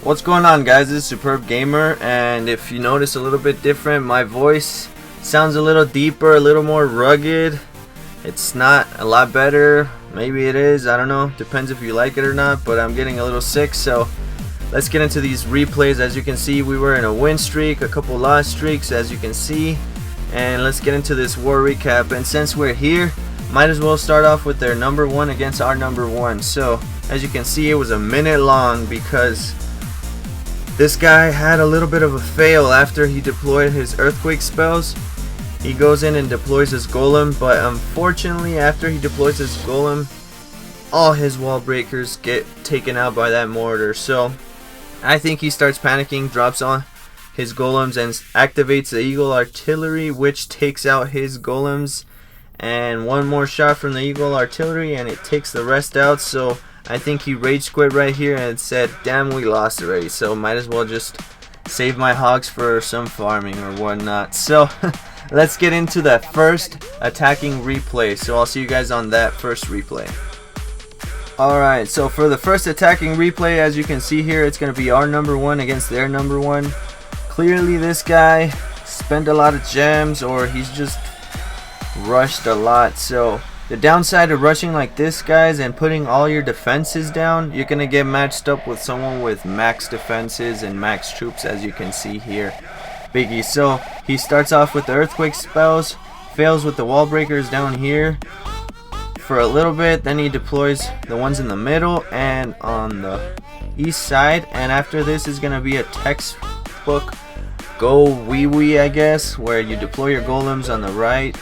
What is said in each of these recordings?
What's going on, guys? This is Superb Gamer, and if you notice a little bit different, my voice sounds a little deeper, a little more rugged. It's not a lot better. Maybe it is, I don't know, depends if you like it or not, but I'm getting a little sick, so let's get into these replays. As you can see, we were in a win streak, a couple loss streaks, as you can see, and let's get into this war recap. And since we're here, might as well start off with their number one against our number one. So as you can see, it was a minute long because this guy had a little bit of a fail after he deployed his earthquake spells. He goes in and deploys his golem, but unfortunately after he deploys his golem, all his wall breakers get taken out by that mortar. So I think he starts panicking, drops on his golems and activates the eagle artillery, which takes out his golems, and one more shot from the eagle artillery and it takes the rest out. So I think he rage quit right here and said, damn, we lost already, so might as well just save my hogs for some farming or whatnot. So let's get into that first attacking replay. So I'll see you guys on that first replay. Alright, so for the first attacking replay, as you can see here, it's going to be our number one against their number one. Clearly this guy spent a lot of gems, or he's just rushed a lot. So the downside of rushing like this, guys, and putting all your defenses down, you're going to get matched up with someone with max defenses and max troops, as you can see here. Biggie. So he starts off with the earthquake spells, fails with the wall breakers down here for a little bit, then he deploys the ones in the middle and on the east side, and after this is going to be a textbook go wee wee, I guess, where you deploy your golems on the right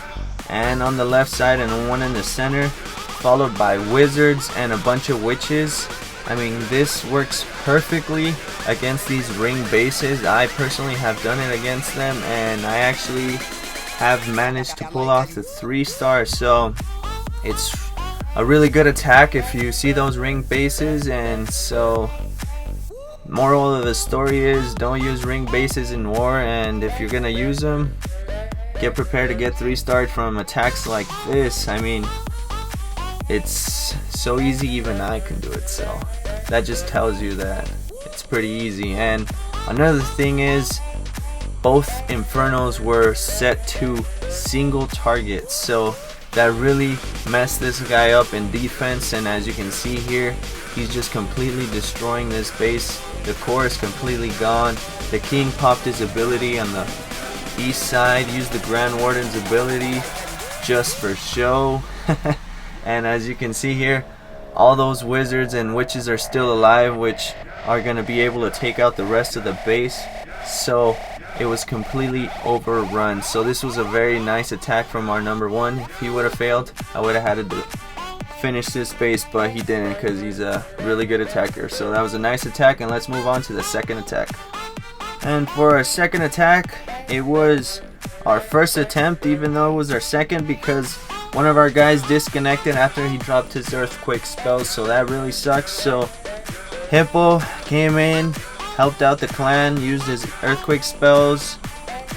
and on the left side and one in the center, followed by wizards and a bunch of witches. I mean, this works perfectly against these ring bases. I personally have done it against them, and I actually have managed to pull off the 3-star. So it's a really good attack if you see those ring bases. And so moral of the story is, don't use ring bases in war, and if you're gonna use them, get prepared to get 3-starred from attacks like this. I mean, it's so easy, even I can do it, so that just tells you that it's pretty easy. And another thing is, both infernos were set to single targets, so that really messed this guy up in defense. And as you can see here, he's just completely destroying this base. The core is completely gone. The king popped his ability on the east side, used the Grand Warden's ability just for show. And as you can see here, all those wizards and witches are still alive, which are going to be able to take out the rest of the base. So it was completely overrun. So this was a very nice attack from our number one. If he would have failed, I would have had to finish this base, but he didn't because he's a really good attacker. So that was a nice attack, and let's move on to the second attack. And for our second attack, it was our first attempt, even though it was our second, because one of our guys disconnected after he dropped his earthquake spells, so that really sucks. So Hippo came in, helped out the clan, used his earthquake spells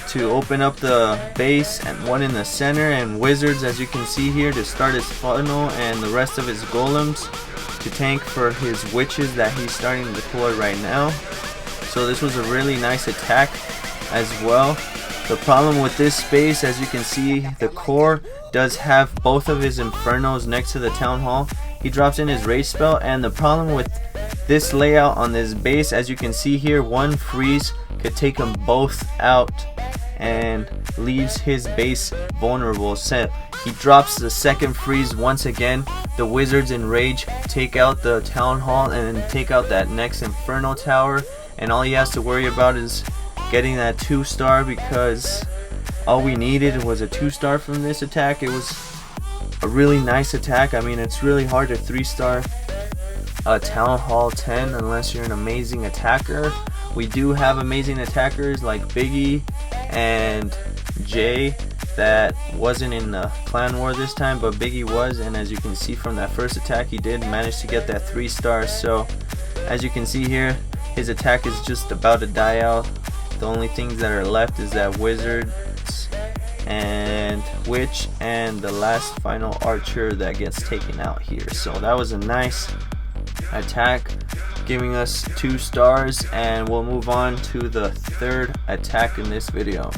to open up the base, and one in the center, and wizards, as you can see here, to start his funnel, and the rest of his golems to tank for his witches that he's starting to deploy right now. So this was a really nice attack as well. The problem with this space, as you can see, the core does have both of his infernos next to the town hall. He drops in his rage spell, and the problem with this layout on this base, as you can see here, one freeze could take them both out and leaves his base vulnerable. So he drops the second freeze once again. The wizards in rage take out the town hall and then take out that next inferno tower, and all he has to worry about is getting that 2-star, because all we needed was a 2-star from this attack. It was a really nice attack. I mean, it's really hard to 3-star a town hall 10 unless you're an amazing attacker. We do have amazing attackers like Biggie and Jay that wasn't in the clan war this time, but Biggie was, and as you can see from that first attack, he did manage to get that 3-star. So as you can see here, his attack is just about to die out. The only things that are left is that wizard and witch and the last final archer that gets taken out here. So that was a nice attack. giving us 2 stars, and we'll move on to the third attack in this video.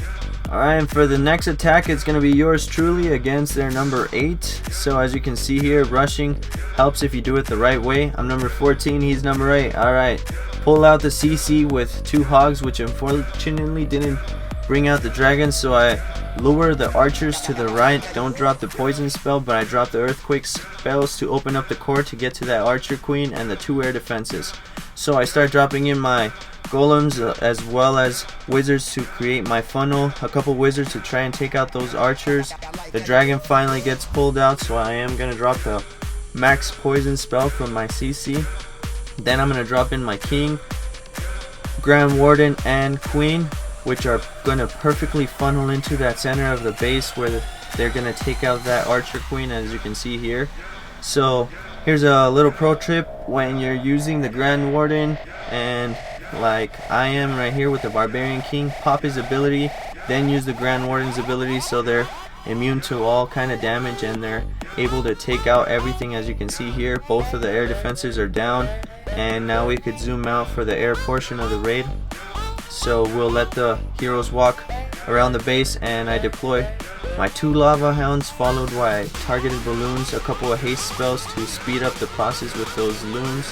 Alright, and for the next attack, it's going to be yours truly against their number 8. So as you can see here, rushing helps if you do it the right way. I'm number 14, he's number 8. Alright, pull out the CC with 2 hogs, which unfortunately didn't bring out the dragon, so I lure the archers to the right. Don't drop the poison spell, but I drop the earthquake spells to open up the core to get to that archer queen and the 2 air defenses. So I start dropping in my golems as well as wizards to create my funnel, a couple wizards to try and take out those archers. The dragon finally gets pulled out, so I am going to drop the max poison spell from my CC. Then I'm going to drop in my king, grand warden, and queen, which are going to perfectly funnel into that center of the base where they're going to take out that archer queen, as you can see here. So here's a little pro tip: when you're using the grand warden, and like I am right here with the barbarian king, pop his ability, then use the grand warden's ability, so they're immune to all kind of damage and they're able to take out everything. As you can see here, both of the air defenses are down, and now we could zoom out for the air portion of the raid. So we'll let the heroes walk around the base, and I deploy my 2 lava hounds followed by targeted balloons, a couple of haste spells to speed up the process with those loons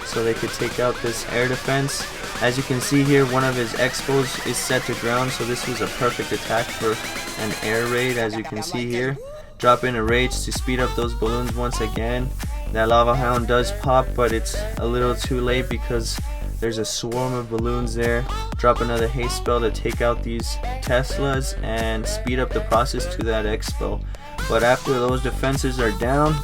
so they could take out this air defense. As you can see here, one of his expos is set to ground, so this was a perfect attack for an air raid. As you can see here, drop in a rage to speed up those balloons once again. That lava hound does pop, but it's a little too late because there's a swarm of balloons there. Drop another haste spell to take out these Teslas and speed up the process to that expo. But after those defenses are down,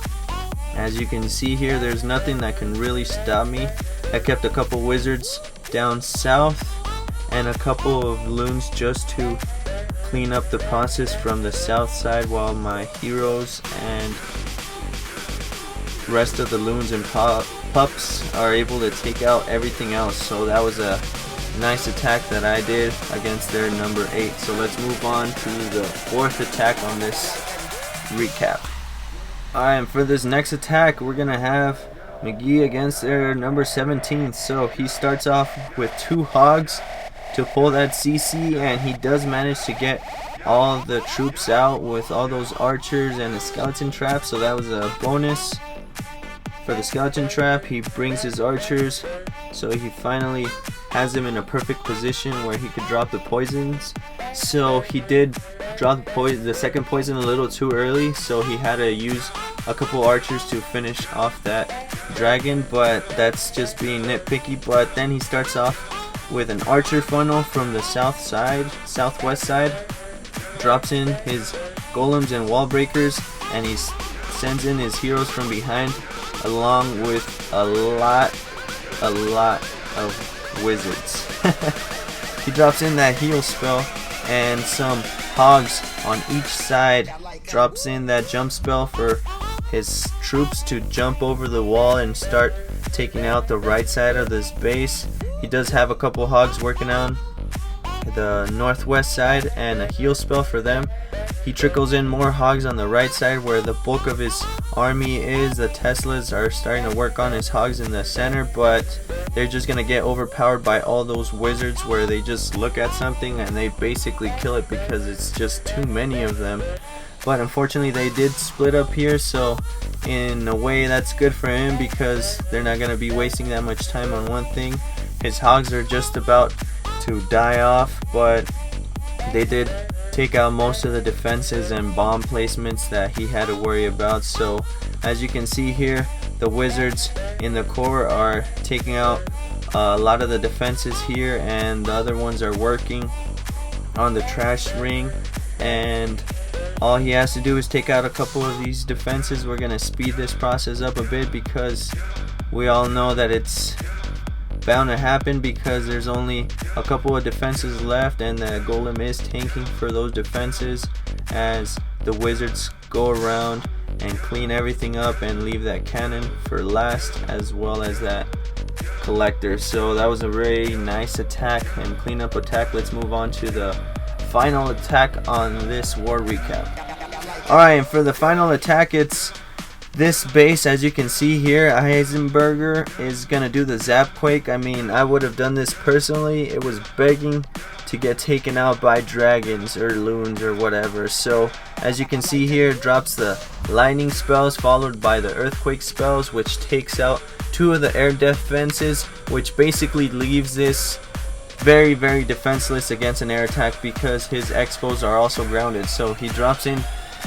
as you can see here, there's nothing that can really stop me. I kept a couple wizards down south and a couple of loons just to clean up the process from the south side, while my heroes and rest of the loons and pups are able to take out everything else. So that was a nice attack that I did against their number 8. So let's move on to the 4th attack on this recap. Alright, and for this next attack, we're gonna have McGee against their number 17. So he starts off with 2 hogs to pull that CC, and he does manage to get all the troops out with all those archers and a skeleton trap, so that was a bonus. For the skeleton trap, he brings his archers, so he finally has them in a perfect position where he could drop the poisons. So he did drop the second poison a little too early, so he had to use a couple archers to finish off that dragon, but that's just being nitpicky. But then he starts off with an archer funnel from the southwest side, drops in his golems and wall breakers, and he sends in his heroes from behind, along with a lot of wizards. He drops in that heal spell and some hogs on each side, drops in that jump spell for his troops to jump over the wall and start taking out the right side of this base. He does have a couple hogs working on the northwest side and a heal spell for them. He trickles in more hogs on the right side where the bulk of his army is. The Teslas are starting to work on his hogs in the center, but they're just going to get overpowered by all those wizards where they just look at something and they basically kill it because it's just too many of them. But unfortunately they did split up here, so in a way that's good for him because they're not going to be wasting that much time on one thing. His hogs are just about to die off, but they did take out most of the defenses and bomb placements that he had to worry about. So as you can see here, the wizards in the core are taking out a lot of the defenses here, and the other ones are working on the trash ring, and all he has to do is take out a couple of these defenses. We're gonna speed this process up a bit because we all know that it's bound to happen because there's only a couple of defenses left, and the golem is tanking for those defenses as the wizards go around and clean everything up and leave that cannon for last, as well as that collector. So that was a very nice attack and cleanup attack. Let's move on to the final attack on this war recap. Alright, and for the final attack, it's This base, as you can see here, Heisenberger is gonna do the zap quake. I mean, I would have done this personally. It was begging to get taken out by dragons or loons or whatever. So as you can see here, it drops the lightning spells followed by the earthquake spells, which takes out 2 of the air defenses, which basically leaves this very defenseless against an air attack because his expos are also grounded. So he drops in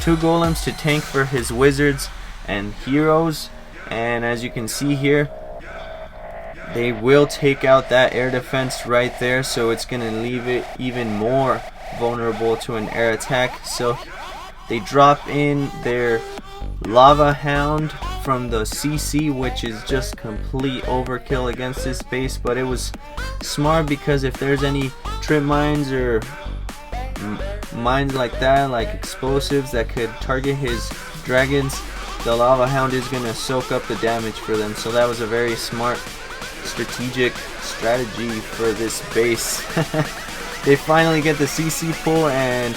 2 golems to tank for his wizards and heroes, and as you can see here, they will take out that air defense right there, so it's gonna leave it even more vulnerable to an air attack. So they drop in their lava hound from the CC, which is just complete overkill against this base, but it was smart because if there's any trip mines or mines like that, like explosives that could target his dragons, the lava hound is gonna soak up the damage for them. So that was a very smart strategic strategy for this base. They finally get the CC pull and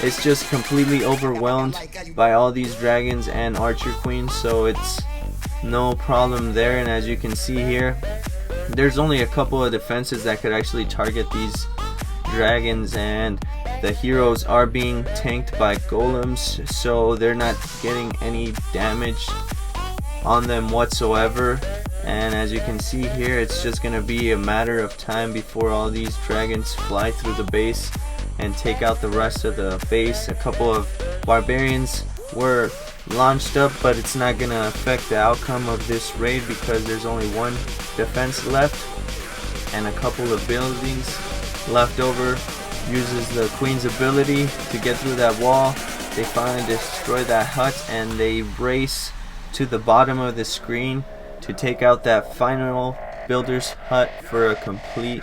it's just completely overwhelmed by all these dragons and archer queens, so it's no problem there. And as you can see here, there's only a couple of defenses that could actually target these dragons, and the heroes are being tanked by golems, so they're not getting any damage on them whatsoever. And as you can see here, it's just gonna be a matter of time before all these dragons fly through the base and take out the rest of the base. A couple of barbarians were launched up, but it's not gonna affect the outcome of this raid because there's only 1 defense left and a couple of buildings left over. Uses the queen's ability to get through that wall. They finally destroy that hut and they race to the bottom of the screen to take out that final builder's hut for a complete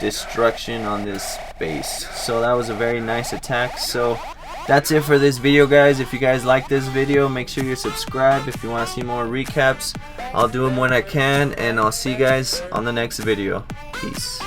destruction on this base. So that was a very nice attack. So that's it for this video, guys. If you guys like this video, make sure you subscribe. If you want to see more recaps, I'll do them when I can, and I'll see you guys on the next video. Peace.